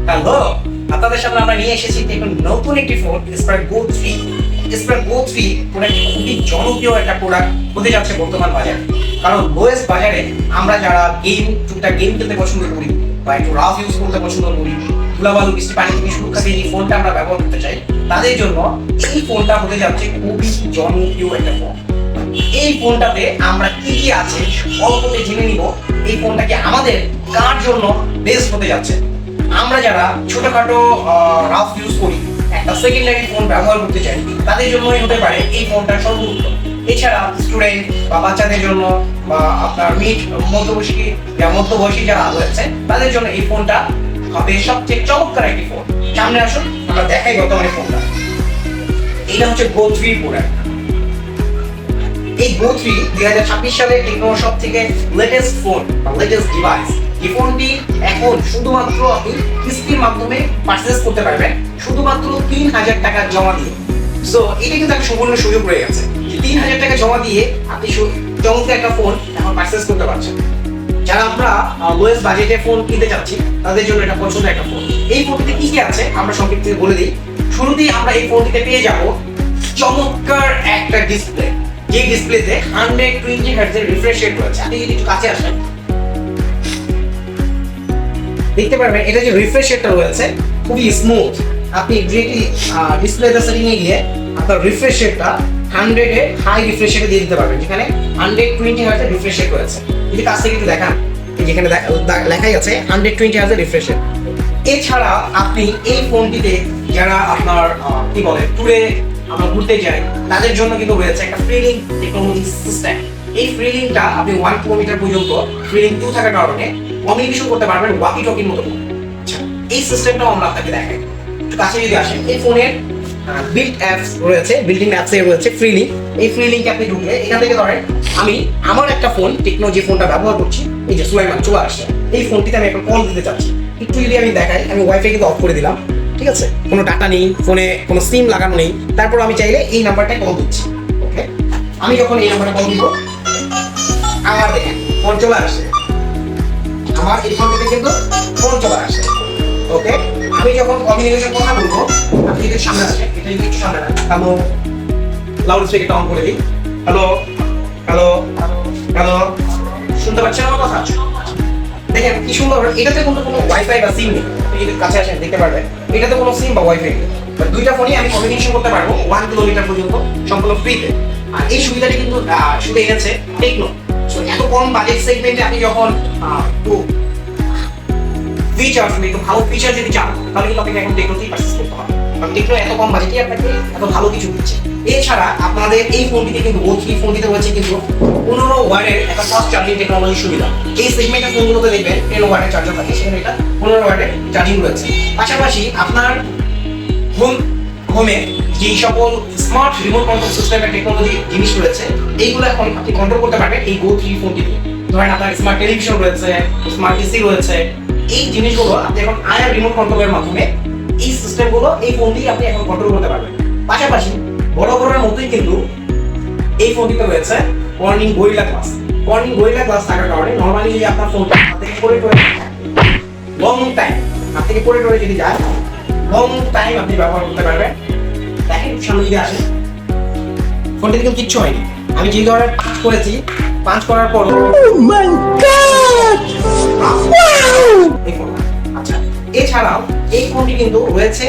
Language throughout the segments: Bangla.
হ্যালো, আপনাদের সামনে আমরা নিয়ে এসেছি দেখুন নতুন একটি ফোন স্পার্ক গো 3। স্পার্ক গো 3 প্রোডাক্ট খুবই জনপ্রিয় একটা প্রোডাক্ট হতে যাচ্ছে বর্তমান বাজারে। কারণ লোয়েস্ট বাজারে আমরা যারা টুকটাক গেম খেলতে পছন্দ করি বা একটু রাফ ইউজ করতে পছন্দ করি, ধুলাবালু বৃষ্টি পানি থেকে সুরক্ষা দিয়ে এই ফোনটা আমরা ব্যবহার করতে চাই, তাদের জন্য এই ফোনটা হতে যাচ্ছে খুবই জনপ্রিয় একটা ফোন। এই ফোনটাতে আমরা কি কি আছে অল্পতে জেনে নিব। এই ফোনটাকে আমাদের কার জন্য বেস্ট হতে যাচ্ছে। আমরা যারা ছোটখাটো রাফ ইউজ করি, একটা সেকেন্ডারি ফোন ব্যবহার করতে চাই, তাদের জন্যই হতে পারে এই ফোনটা সর্বোত্তম। এছাড়া স্টুডেন্ট বা বাচ্চাদের জন্য বা আপনার মধ্যবয়সী যারা রয়েছে তাদের জন্য এই ফোনটা হবে সবচেয়ে চমৎকার একটি ফোন। সামনে আসুন আমরা দেখাই বর্তমানে ফোনটা। এটা হচ্ছে গো 3 প্রোডাক্ট। এই গো 3 2026 সালে টেকনোর সব থেকে লেটেস্ট ফোন বা লেটেস্ট ডিভাইস। এই ফোনটি এখন শুধুমাত্র আপনি কিস্তির মাধ্যমে পারচেজ করতে পারবেন, শুধুমাত্র 3000 টাকা জমা দিয়ে। সো এটা কিন্তু একটা সম্পূর্ণ সুযোগ রয়ে গেছে যে 3000 টাকা জমা দিয়ে আপনি চমৎকার একটা ফোন এখন পারচেজ করতে পারছেন। যারা আমরা লোয়েস্ট বাজেটে ফোন কিনতে চাচ্ছি তাদের জন্য এটা পছন্দের একটা ফোন। এই ফোনটিতে কি কি আছে আমরা সংক্ষিপ্ত বলে দিই। শুরুতেই আমরা এই ফোনটিতে পেয়ে যাব চমৎকার একটা ডিসপ্লে, যে ডিসপ্লেতে 120 হার্টজ এর রিফ্রেশ রেট রয়েছে। আপনি যদি একটু কাছে আসেন দেখতে পারবেন এটা যে রিফ্রেশ রেটটা রয়েছে খুবই স্মুথ। আপনি ডিরেক্টলি ডিসপ্লেতে সেটিং এ গিয়ে আপনার রিফ্রেশ রেটটা 100 এ হাই রিফ্রেশ রেটে দিয়ে দিতে পারবেন, যেখানে 120 হার্টজ এর রিফ্রেশ রেট রয়েছে। যদি কাছ থেকে একটু দেখান, যেখানে লেখাই আছে 120 হার্টজ এর রিফ্রেশ রেট। এছাড়া আপনি এই ফোনটিতে যারা আপনার কি বলে ট্যুরে আমরা ঘুরতে যাই তাদের জন্য কিন্তু রয়েছে একটা ফ্রিলিং টেকনোলজি সিস্টেম। এই ফ্রিলিংটা আপনি 1 কিলোমিটার পর্যন্ত ফ্রিলিং 2 থাকার কারণে কমিউনিকেশন করতে পারবেন ওয়াকি টকির মতো। আচ্ছা, এই সিস্টেমটাও আমরা আপনাকে দেখাই। একটু কাছে যদি আসেন, এই ফোনের বিল্ট অ্যাপস রয়েছে, বিল্ডিং অ্যাপসে রয়েছে ফ্রিলিং। এই ফ্রিলিংকে আপনি ঢুকলে এখান থেকে ধরেন আমি আমার একটা ফোন টেকনো যে ফোনটা ব্যবহার করছি, এই যে সুলাইমান চলে আসছে, এই ফোনটিতে আমি একটা কল দিতে চাচ্ছি। একটু যদি আমি দেখাই, আমি ওয়াইফাই কিন্তু অফ করে দিলাম, ঠিক আছে, কোনো ডাটা নেই, ফোনে কোনো সিম লাগানো নেই, তারপর আমি চাইলে এই নাম্বারটায় কল দিচ্ছি। ওকে, আমি যখন এই নাম্বারে কল দিব আমার দেখেন ফোন চলে আসে, আমার এই ফোন থেকে কিন্তু ফোন চলে আসে। ওকে, আমি যখন কমিউনিকেশন কথা বলবো আপনি যদি সামনে আসেন, এটা যদি একটু সামনে আসেন, হ্যালো, লাউড স্পিকারটা অন করে দিই। হ্যালো হ্যালো হ্যালো, শুনতে পাচ্ছেন আমার কথা? দেখেন কি সুন্দর। এটাতে কোনো ওয়াইফাই বা সিম নেই, আপনি যদি কাছে আসেন দেখতে পারবেন এটাতে কোনো সিম বা ওয়াইফাই নেই। দুইটা ফোনই আমি কমিউনিকেশন করতে পারবো 1 কিলোমিটার পর্যন্ত সম্পূর্ণ ফ্রিতে। আর এই সুবিধাটি কিন্তু শুধু এনেছে টেকনো। সো এত কম বাজেট সেগমেন্টে আপনি যখন একটু ফিচার একটু ভালো ফিচার যদি চান তাহলে কিন্তু আপনাকে এখন টেকনোতেই পারচেজ করতে হবে, কারণ টেকনো এত কম বাজেটে আপনাকে এত ভালো কিছু দিচ্ছে। এছাড়া আপনাদের এই ফোনটিতে কিন্তু গো 3 ফোনটিতে রয়েছে কিন্তু 15 ওয়াটের একটা ফাস্ট চার্জিং টেকনোলজি সুবিধা। এই সেগমেন্টের ফোনগুলোতে দেখবেন 10 ওয়াটের চার্জার থাকে, সেখানে এটা 15 ওয়াটের চার্জিং রয়েছে। পাশাপাশি আপনার হোমে যে সকল স্মার্ট রিমোট কন্ট্রোল সিস্টেমের টেকনোলজি জিনিস রয়েছে এইগুলো এখন আপনি কন্ট্রোল করতে পারবেন এই গো 3 ফোনটি দিয়ে। ধরেন আপনার স্মার্ট টেলিভিশন রয়েছে, স্মার্ট এসি রয়েছে, এই জিনিসগুলো আপনি এখন আয়ার রিমোট কন্ট্রোলের মাধ্যমে এই সিস্টেমগুলো এই ফোন দিয়ে আপনি এখন কন্ট্রোল করতে পারবেন। পাশাপাশি বড় মতোই কিন্তু এই ফোনটিতে রয়েছে Corning gorilla glass. Corning gorilla glass থাকার কারণে নরমালি যদি আপনার ফোনটা হাত থেকে পড়ে লং টাইম হাত থেকে পড়ে যদি যায়, লং টাইম আপনি ব্যবহার করতে পারবেন। দেখেন সামনে যদি আসে, ফোনটিতে কিন্তু কিচ্ছু হয়নি। আমি যে ধরনের পাঁচ করেছি, পাঁচ করার পর আচ্ছা, এছাড়াও এই ফোনটি কিন্তু রয়েছে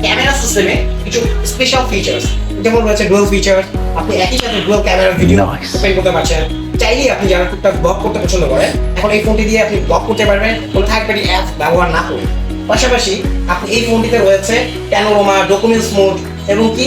ক্যামেরা সিস্টেমে কিছু স্পেশাল ফিচার্স, যেমন রয়েছে ডুয়াল ফিচার। আপনি একই সাথে ডুয়াল ক্যামেরা ভিডিও ওপেন করতে পারছেন। চাইলে আপনি যারা টুকটাক ব্লগ করতে পছন্দ করেন, এখন এই ফোনটি দিয়ে আপনি ব্লগ করতে পারবেন কোনো থার্ড পার্টি অ্যাপ ব্যবহার না করে। পাশাপাশি আপনি এই ফোনটিতে রয়েছে প্যানোরামা, ডকুমেন্টস মোড এবং কি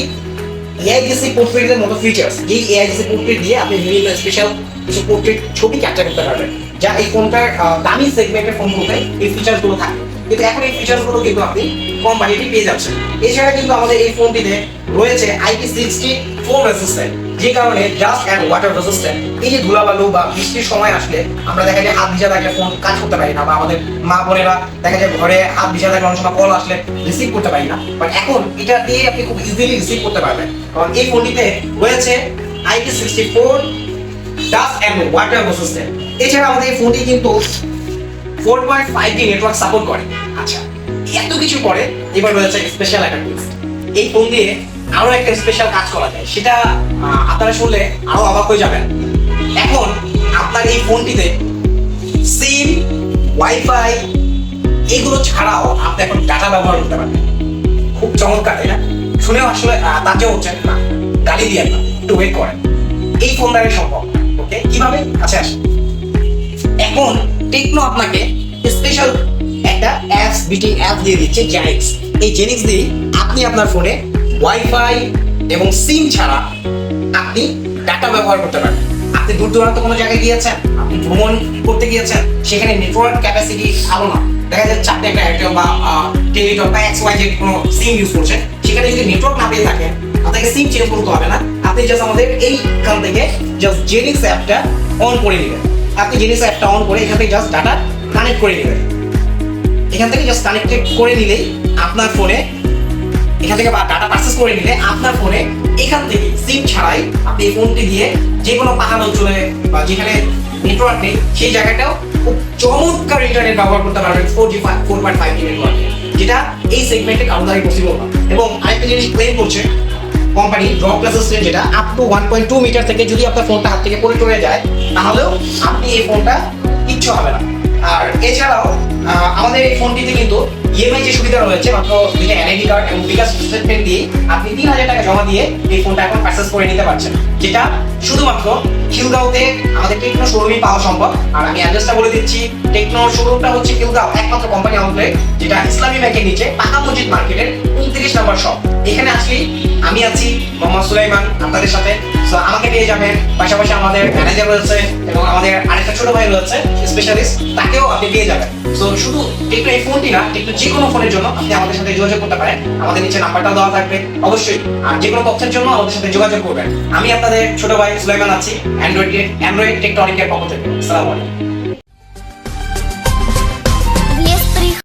এআইজিসি পোর্ট্রেটের মতো ফিচার্স। যেই এআইজিসি পোর্ট্রেট দিয়ে আপনি বিভিন্ন স্পেশাল কিছু পোর্ট্রেট ছবি ক্যাপচার করতে পারবেন, যা এই ফোনটার দামি সেগমেন্টের ফোনগুলোতে এই ফিচার্সগুলো থাকে। কিন্তু এখন এই ফিচার্সগুলো কিন্তু আপনি কম বাজেটে পেয়ে যাচ্ছেন। এছাড়া কিন্তু আমাদের এই ফোনটিতে রয়েছে IP64 রেসিস্ট্যান্ট, যে কারণে ডাস্ট অ্যান্ড ওয়াটার রেসিস্ট্যান্ট। এই যে ধুলাবালু বা বৃষ্টির সময় আসলে আমরা দেখা যায় হাত ভিজা থাকলে ফোন কাজ করতে পারি না, বা আমাদের মা বোনেরা দেখা যায় ঘরে হাত ভিজা থাকলে অনেক সময় কল আসলে রিসিভ করতে পারি না, বাট এখন এটা দিয়ে আপনি খুব ইজিলি রিসিভ করতে পারবেন, কারণ এই ফোনটিতে রয়েছে IP64 dust and water resistant. এছাড়া আমাদের এই ফোনটি কিন্তু 4.5G নেটওয়ার্ক সাপোর্ট করে। আচ্ছা, কিছু পরে এবার রয়েছে স্পেশাল একটা টুইস্ট। এই ফোন দিয়ে আরো একটা স্পেশাল কাজ করা যায়, সেটা আপনারা শুনলে আরো অবাক হয়ে যাবেন। এখন আপনার এই ফোনটিতে সিম, ওয়াইফাই এগুলো ছাড়াও আপনি এখন ডাটা ব্যবহার করতে পারবেন। খুব চমৎকার, তাই না? শুনেও আসলে তাজ্জব হচ্ছেন না, গালি দিয়ে না, একটু ওয়েট করেন। এই ফোন দ্বারা সম্ভব। ওকে, কিভাবে? কাছে আসেন। এখন টেকনো আপনাকে স্পেশাল একটা অ্যাপস, বিটিং অ্যাপ দিয়ে দিচ্ছে, জেনিক্স। এই জেনিক্স দিয়ে আপনি আপনার ফোনে ওয়াইফাই এবং সিম ছাড়া আপনি ডাটা ব্যবহার করতে পারবেন। আপনি দূর দূরান্ত কোনো জায়গায় গিয়েছেন, আপনি ভ্রমণ করতে গিয়েছেন, সেখানে নেটওয়ার্ক ক্যাপাসিটি ভালো না, দেখা যাচ্ছে আপনি একটা এয়ারটেল বা টেলিটক বা XYZ কোনো সিম ইউজ করছেন, সেখানে যদি নেটওয়ার্ক না পেয়ে থাকেন, আপনাকে সিম চেঞ্জ করতে হবে না। আপনি জাস্ট আমাদের এইখান থেকে জাস্ট জেনিক্স অ্যাপটা অন করে নেবেন। আপনি জেনিক্স অ্যাপটা অন করে এখান থেকে জাস্ট ডাটা কানেক্ট করে নেবেন। এখান থেকে জাস্ট কানেক্টেড করে নিলেই আপনার ফোনে, এখান থেকে ডাটা পারচেস করে নিলে আপনার ফোনে এখান থেকে সিম ছাড়াই আপনি এই ফোনটি দিয়ে যে কোনো পাহাড় অঞ্চলে বা যেখানে নেটওয়ার্ক নেই সেই জায়গাটাও খুব চমৎকার ইন্টারনেট ব্যবহার করতে পারবেন 4G 4.5G নেটওয়ার্কে, যেটা এই সেগমেন্টে কারো দ্বারাই পসিবল না। এবং আরেকটা জিনিস ক্লেম করছে কোম্পানি, ড্রপ রেজিস্ট্যান্ট, যেটা আপ টু 1.2 মিটার থেকে যদি আপনার ফোনটা হাত থেকে পড়ে চলে যায় তাহলেও আপনি এই ফোনটা কিচ্ছু হবে না। আর এছাড়াও আমাদের এই ফোনটিতে কিন্তু ইএমআই যে সুবিধা রয়েছে, মাত্র দুইটা এনআইডি কার্ড এবং বিকাশ স্টেটমেন্ট দিয়ে আপনি 3000 টাকা জমা দিয়ে এই ফোনটা এখন পারচেস করে নিতে পারছেন, যেটা শুধুমাত্র খিলগাঁওতে আমাদের টেকনো শোরুমই পাওয়া সম্ভব। আর আমি অ্যাড্রেসটা বলে দিচ্ছি, টেকনোর শোরুমটা হচ্ছে খিলগাঁও একমাত্র কোম্পানি আউটলেট, যেটা ইসলামী ব্যাংকের নিচে পাকা মসজিদ মার্কেটের 29 নম্বর শপ। এখানে আসলেই আমি আছি, মোহাম্মদ সুলাইমান, আপনাদের সাথে। সো আমাকে পেয়ে যাবেন, পাশাপাশি আমাদের ম্যানেজার রয়েছে এবং আমাদের আরেকটা ছোট ভাই রয়েছে স্পেশালিস্ট, তাকেও আপনি পেয়ে যাবেন। সো শুধু টেকনো এই ফোনটি না, টেকনো যে কোনো ফোনের জন্য আপনি আমাদের সাথে যোগাযোগ করতে পারেন। আমাদের নিচে নাম্বারটাও দেওয়া থাকবে অবশ্যই। আর যে কোনো তথ্যের জন্য আমাদের সাথে যোগাযোগ করবেন। আমি আপনাদের ছোট ভাই সুলাইমান আছি, অ্যান্ড্রয়েড টেকটনিকের পক্ষ থেকে। আসসালামু আলাইকুম।